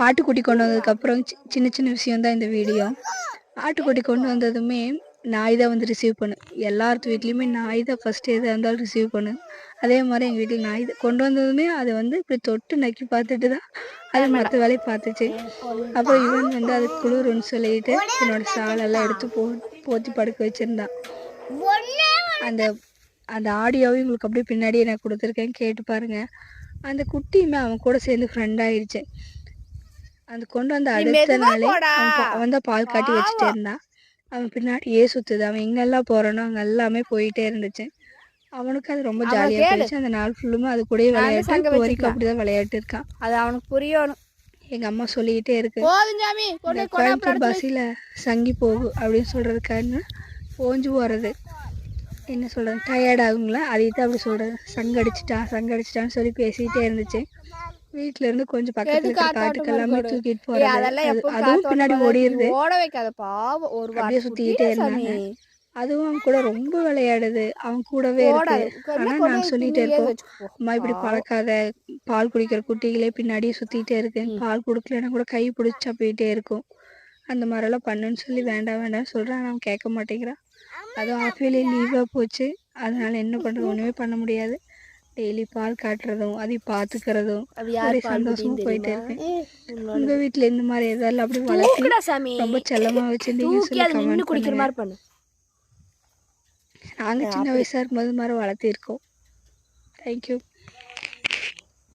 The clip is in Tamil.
ஆட்டுக்குட்டி கொண்டு வந்ததுக்கப்புறம் சின்ன சின்ன விஷயம் தான் இந்த வீடியோ. ஆட்டுக்குட்டி கொண்டு வந்ததுமே நாய் தான் வந்து ரிசீவ் பண்ணும். எல்லாத்து வீட்லேயுமே நாய் தான் ஃபஸ்ட்டு எதாக இருந்தாலும் ரிசீவ் பண்ணும். அதே மாதிரி எங்கள் வீட்டில் நாய் தான் கொண்டு வந்ததுமே அதை வந்து இப்படி தொட்டு நக்கி பார்த்துட்டு தான் அது மற்ற வேலையை பார்த்துச்சு. அப்புறம் இவன் வந்து அது குளிருன்னு சொல்லிட்டு என்னோட சாலெல்லாம் எடுத்து போத்தி படுக்க வச்சுருந்தான். அந்த அந்த ஆடியோவையும் உங்களுக்கு அப்படியே பின்னாடியே நான் கொடுத்துருக்கேன், கேட்டு பாருங்கள். அந்த குட்டியுமே அவன் கூட சேர்ந்து ஃப்ரெண்ட் ஆயிடுச்சு. அந்த கொண்டு வந்த அடுத்த நாளே அவன் தான் பால் காட்டி வச்சுட்டே இருந்தான். அவன் பின்னாடியே சுற்றுது. அவன் எங்கெல்லாம் போகிறானோ அங்கே எல்லாமே போயிட்டே இருந்துச்சு. அவனுக்கு அது ரொம்ப ஜாலியாக போயிடுச்சு. அந்த நாள் ஃபுல்லுமே அது கூடயே விளையாட்டு. இப்போ வரைக்கும் அப்படி தான் விளையாட்டு இருக்கான். அது அவனுக்கு புரியணும். எங்கள் அம்மா சொல்லிக்கிட்டே இருக்கு, கோயம்புத்தூர் பஸ்ஸில் சங்கி போகு அப்படின்னு சொல்கிறதுக்கான போஞ்சு போகிறது. என்ன சொல்கிறது, டயர்ட் ஆகுங்களா, அதை தான் அப்படி சொல்கிறது. சங்கடிச்சிட்டான்னு சொல்லி பேசிக்கிட்டே இருந்துச்சு. வீட்டுல இருந்து கொஞ்சம் பக்கத்துல இருக்க காட்டுக்கு எல்லாமே தூக்கிட்டு போறது. அதுவும் பின்னாடி ஓடிடுது. அப்படியே சுத்திக்கிட்டே இருந்தாங்க. அதுவும் அவன் கூட ரொம்ப விளையாடுது. அவன் கூடவே இருக்கு. ஆனா நான் சொல்லிட்டே இருக்கோம், அம்மா இப்படி பழக்காத, பால் குடிக்கிற குட்டிகளே பின்னாடியே சுத்திட்டே இருக்கு, பால் கொடுக்கலன்னா கூட கை பிடிச்சா போயிட்டே இருக்கும், அந்த மாதிரிலாம் பண்ணுன்னு சொல்லி வேண்டாம் சொல்றான். அவன் கேட்க மாட்டேங்கிறான். அதுவும் ஆஃபேலி லீவா போச்சு. அதனால என்ன பண்றது, ஒண்ணுமே பண்ண முடியாது. டெய்லி பால் காட்டுறதும் அதை பார்த்துக்கிறதும் ஒரே சந்தோஷமா போயிட்டே இருக்கு. உங்க வீட்டுல இந்த மாதிரி ஏதாவது அப்படி வளர்த்து ரொம்ப செல்லமா வச்சிருந்தீங்கன்னு சொல்லி கமெண்ட் பண்ணுங்க. நாங்க சின்ன வயசா இருக்கும்போது மாதிரி வளர்த்திருக்கோம். தேங்க்யூ.